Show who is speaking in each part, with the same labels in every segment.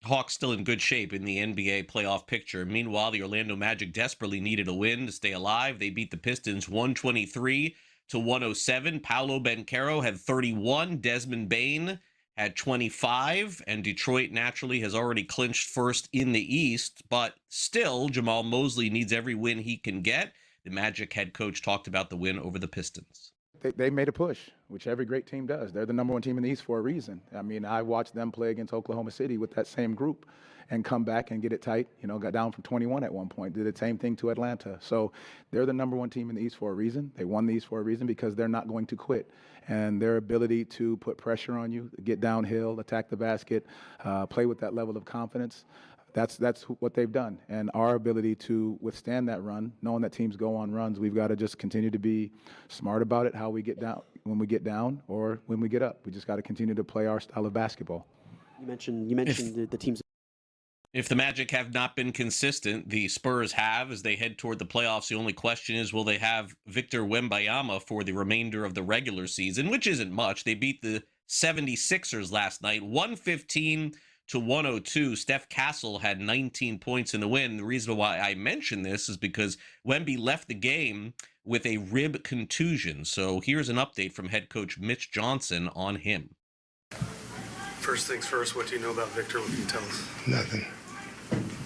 Speaker 1: Hawks still in good shape in the NBA playoff picture. Meanwhile, the Orlando Magic desperately needed a win to stay alive. They beat the Pistons 123 to 107. Paolo Banchero had 31. Desmond Bane had 25. And Detroit naturally has already clinched first in the East. But still, Jamal Mosley needs every win he can get. The Magic head coach talked about the win over the Pistons.
Speaker 2: They made a push, which every great team does. They're the number one team in the East for a reason. I mean, I watched them play against Oklahoma City with that same group and come back and get it tight. You know, got down from 21 at one point, did the same thing to Atlanta. So they're the number one team in the East for a reason. They won the East for a reason because they're not going to quit. And their ability to put pressure on you, get downhill, attack the basket, play with that level of confidence, that's what they've done. And our ability to withstand that run, knowing that teams go on runs, we've got to just continue to be smart about it, how we get down, when we get down or when we get up. We just got to continue to play our style of basketball.
Speaker 3: You mentioned the teams.
Speaker 1: If the Magic have not been consistent, the Spurs have as they head toward the playoffs. The only question is, will they have Victor Wembanyama for the remainder of the regular season, which isn't much. They beat the 76ers last night, 115 to 102. Steph Castle had 19 points in the win. The reason why I mention this is because Wemby left the game with a rib contusion. So here's an update from head coach Mitch Johnson on him.
Speaker 4: First things first, what do you know about Victor? What can you tell us?
Speaker 5: Nothing.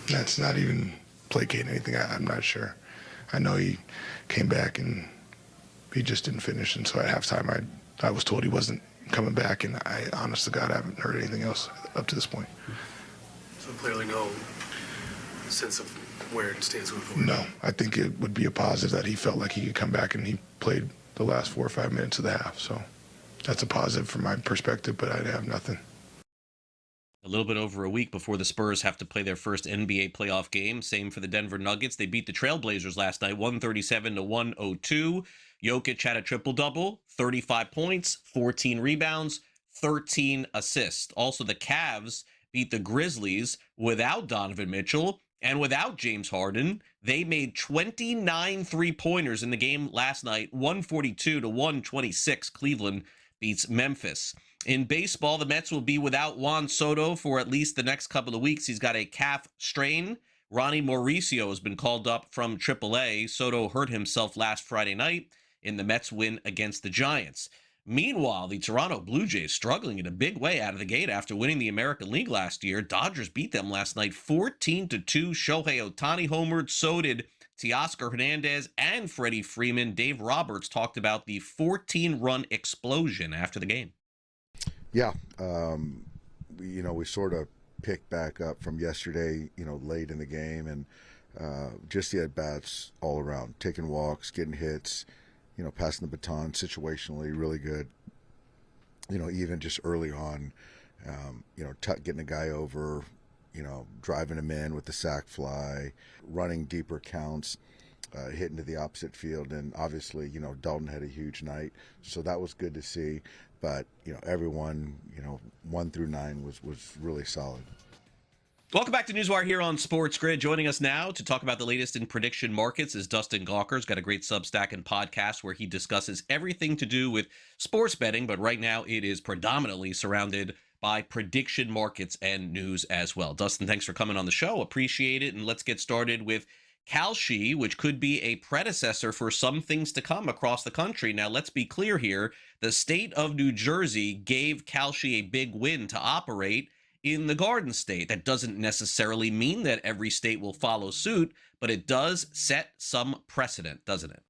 Speaker 5: That's not even placating anything. I'm not sure. I know he came back and he just didn't finish. And so at halftime, I was told he wasn't coming back, and I, honest to God, I haven't heard anything else up to this point.
Speaker 4: So clearly no sense of where it stands going forward?
Speaker 5: No, I think it would be a positive that he felt like he could come back, and he played the last 4 or 5 minutes of the half. So that's a positive from my perspective, but I have nothing.
Speaker 1: A little bit over a week before the Spurs have to play their first NBA playoff game. Same for the Denver Nuggets. They beat the Trailblazers last night, 137 to 102. Jokic had a triple-double, 35 points, 14 rebounds, 13 assists. Also, the Cavs beat the Grizzlies without Donovan Mitchell and without James Harden. They made 29 three-pointers in the game last night, 142 to 126. Cleveland beats Memphis. In baseball, the Mets will be without Juan Soto for at least the next couple of weeks. He's got a calf strain. Ronny Mauricio has been called up from AAA. Soto hurt himself last Friday night in the Mets win against the Giants. Meanwhile, the Toronto Blue Jays struggling in a big way out of the gate after winning the American League last year. Dodgers beat them last night 14-2. Shohei Ohtani homered. So did Teoscar Hernandez and Freddie Freeman. Dave Roberts talked about the 14-run explosion after the game.
Speaker 6: Yeah, we sort of picked back up from yesterday, late in the game, and just the at-bats all around, taking walks, getting hits, passing the baton situationally, really good. Even just early on, getting a guy over, driving him in with the sac fly, running deeper counts, hitting to the opposite field. And obviously, Dalton had a huge night, so that was good to see. But, everyone, 1 through 9 was really solid.
Speaker 1: Welcome back to Newswire here on SportsGrid. Joining us now to talk about the latest in prediction markets is Dustin Gouker. He's got a great Substack and podcast where he discusses everything to do with sports betting, but right now it is predominantly surrounded by prediction markets and news as well. Dustin, thanks for coming on the show. Appreciate it. And let's get started with Kalshi, which could be a predecessor for some things to come across the country. Now, let's be clear here. The state of New Jersey gave Kalshi a big win to operate in the Garden State. That doesn't necessarily mean that every state will follow suit, but it does set some precedent, doesn't it?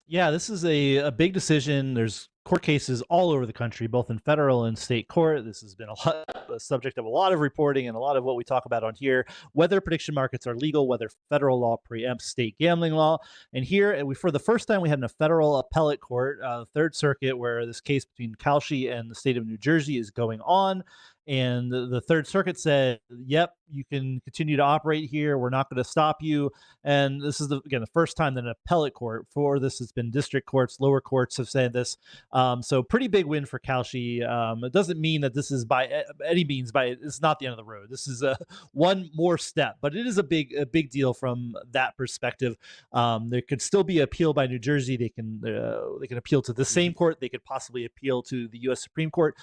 Speaker 7: Yeah, this is a big decision. There's court cases all over the country, both in federal and state court. This has been a subject of a lot of reporting and a lot of what we talk about on here, whether prediction markets are legal, whether federal law preempts state gambling law. And here, for the first time, we had in a federal appellate court, Third Circuit, where this case between Kalshi and the state of New Jersey is going on. And the Third Circuit said, yep, you can continue to operate here. We're not going to stop you. And this is, the first time that an appellate court for this has been district courts, lower courts have said this. So pretty big win for Kalshi. It doesn't mean that this is by any means, it's not the end of the road. This is one more step, but it is a big deal from that perspective. There could still be appeal by New Jersey. They can appeal to the same court. They could possibly appeal to the U.S. Supreme Court.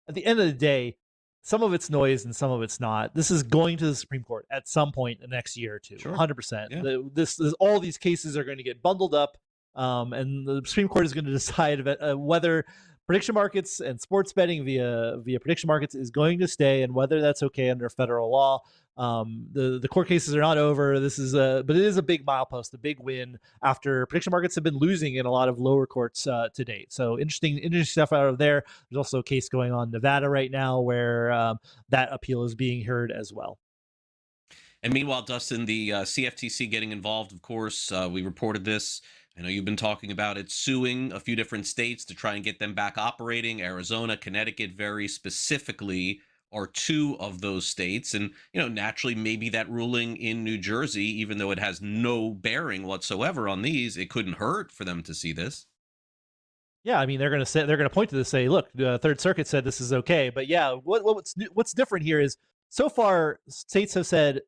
Speaker 7: At the end of the day, some of it's noise and some of it's not. This is going to the Supreme Court at some point in the next year or two.
Speaker 1: Sure.
Speaker 7: 100%.
Speaker 1: Yeah.
Speaker 7: All these cases are going to get bundled up, and the Supreme Court is going to decide whether prediction markets and sports betting via prediction markets is going to stay, and whether that's okay under federal law. The court cases are not over. But it is a big milepost, a big win after prediction markets have been losing in a lot of lower courts to date. So interesting stuff out of there. There's also a case going on in Nevada right now where that appeal is being heard as well.
Speaker 1: And meanwhile, Dustin, the CFTC getting involved, of course, we reported this. I know you've been talking about it, suing a few different states to try and get them back operating. Arizona, Connecticut, very specifically, are two of those states. And, naturally, maybe that ruling in New Jersey, even though it has no bearing whatsoever on these, it couldn't hurt for them to see this.
Speaker 7: Yeah, I mean, they're going to point to this, say, look, the Third Circuit said this is okay. But yeah, what's different here is so far states have said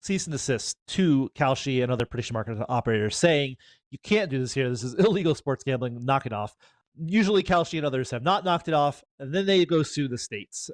Speaker 7: cease and desist to Kalshi and other prediction market operators, saying you can't do this here. This is illegal sports gambling. Knock it off. Usually Kalshi and others have not knocked it off, and then they go sue the states.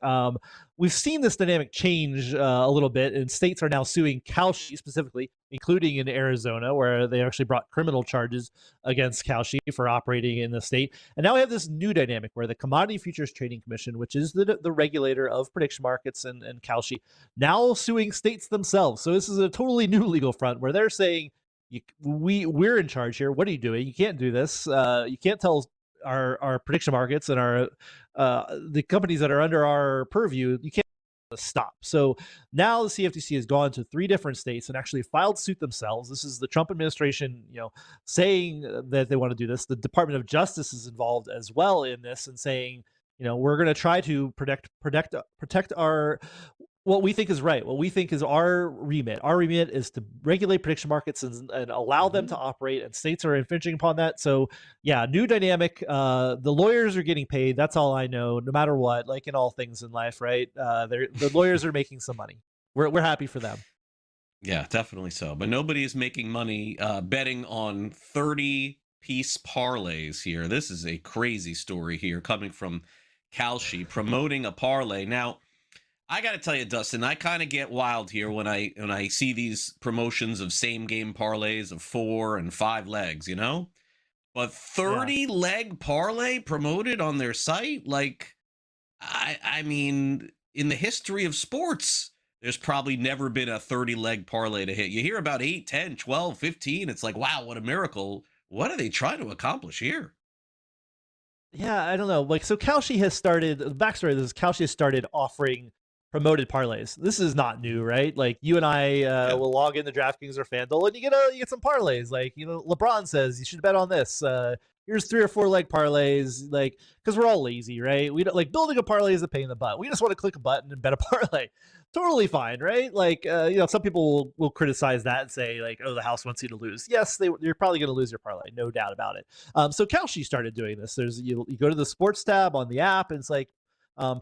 Speaker 7: We've seen this dynamic change a little bit, and states are now suing Kalshi specifically, including in Arizona, where they actually brought criminal charges against Kalshi for operating in the state. And now we have this new dynamic where the Commodity Futures Trading Commission, which is the regulator of prediction markets and Kalshi, now suing states themselves. So this is a totally new legal front where they're saying, we're in charge here. What are you doing? You can't do this. You can't tell our prediction markets and our the companies that are under our purview, you can't stop. So now the CFTC has gone to 3 different states and actually filed suit themselves. This is the Trump administration, saying that they want to do this. The Department of Justice is involved as well in this and saying, we're going to try to protect our what we think is right, what we think is our remit. Our remit is to regulate prediction markets and allow them to operate, and states are infringing upon that. So yeah, new dynamic. The lawyers are getting paid. That's all I know, no matter what, like in all things in life, right? The lawyers are making some money. We're happy for them.
Speaker 1: Yeah, definitely so. But nobody is making money betting on 30-piece parlays here. This is a crazy story here coming from Kalshi promoting a parlay. Now, I got to tell you, Dustin, I kind of get wild here when I see these promotions of same game parlays of 4 and 5 legs, But 30 leg parlay promoted on their site, like, I mean, in the history of sports, there's probably never been a 30 leg parlay to hit. You hear about 8, 10, 12, 15. It's like, wow, what a miracle. What are they trying to accomplish here?
Speaker 7: Yeah, I don't know. Like, so Kalshi has started, the backstory of this is Kalshi has started offering promoted parlays. This is not new, right? Like, you and I will log into DraftKings or FanDuel, and you get some parlays. Like, LeBron says you should bet on this. Here's 3 or 4 leg parlays. Like, because we're all lazy, right? We don't like building a parlay is a pain in the butt. We just want to click a button and bet a parlay. Totally fine, right? Like, some people will criticize that and say, like, oh, the house wants you to lose. Yes, you're probably going to lose your parlay, no doubt about it. So Kalshi started doing this. You go to the sports tab on the app, and it's like,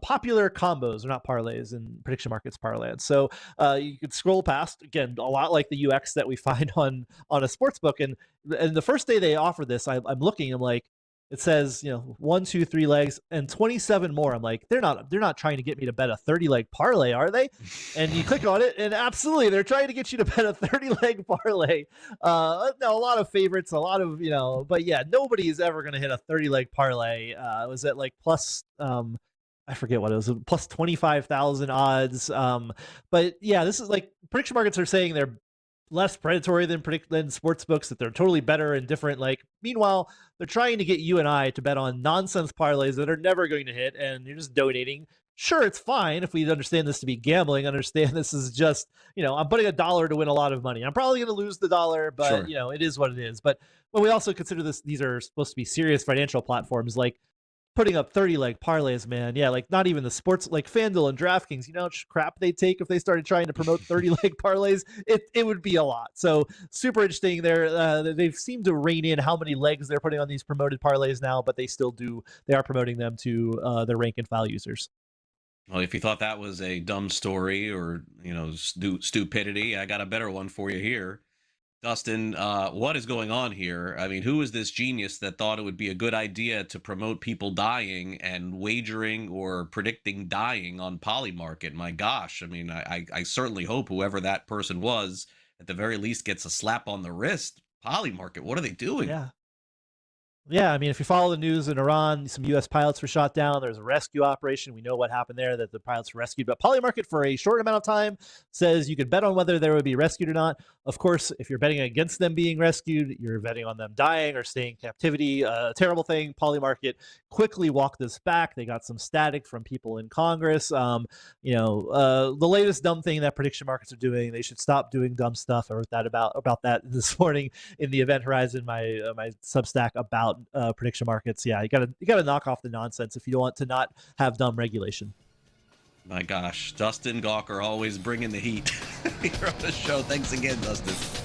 Speaker 7: popular combos, or not parlays, in prediction markets parlance. So you could scroll past, again, a lot like the UX that we find on a sports book. And the first day they offer this, I'm looking, I'm like, it says 1, 2, 3 legs and 27 more. I'm like, they're not trying to get me to bet a 30 leg parlay, are they? And you click on it, and absolutely, they're trying to get you to bet a 30 leg parlay. No, a lot of favorites, a lot of but yeah, nobody is ever going to hit a 30 leg parlay. Was it like plus I forget what it was, plus 25,000 odds. But yeah, this is like, prediction markets are saying they're less predatory than sports books, that they're totally better and different. Like, meanwhile, they're trying to get you and I to bet on nonsense parlays that are never going to hit, and you're just donating. Sure, it's fine if we understand this to be gambling, understand this is just, I'm putting $1 to win a lot of money. I'm probably going to lose the dollar, but
Speaker 1: Sure.
Speaker 7: it is what it is. But when we also consider these are supposed to be serious financial platforms, like putting up 30 leg parlays, man. Yeah, like not even the sports, like FanDuel and DraftKings, crap they'd take if they started trying to promote 30 leg parlays. It would be a lot. So super interesting there. They've seemed to rein in how many legs they're putting on these promoted parlays now, but they are promoting them to their rank and file users.
Speaker 1: Well, if you thought that was a dumb story or, stupidity, I got a better one for you here. Dustin, what is going on here? I mean, who is this genius that thought it would be a good idea to promote people dying and wagering or predicting dying on Polymarket? My gosh. I mean, I certainly hope whoever that person was, at the very least, gets a slap on the wrist. Polymarket, what are they doing?
Speaker 7: Yeah, I mean, if you follow the news in Iran, some U.S. pilots were shot down. There's a rescue operation. We know what happened there, that the pilots were rescued. But Polymarket, for a short amount of time, says you could bet on whether they would be rescued or not. Of course, if you're betting against them being rescued, you're betting on them dying or staying in captivity. A terrible thing. Polymarket quickly walked this back. They got some static from people in Congress. The latest dumb thing that prediction markets are doing, they should stop doing dumb stuff. I wrote that about that this morning in the Event Horizon, my Substack about prediction markets. Yeah, you gotta knock off the nonsense if you want to not have dumb regulation.
Speaker 1: My gosh, Dustin Gouker always bringing the heat here on the show. Thanks again, Dustin.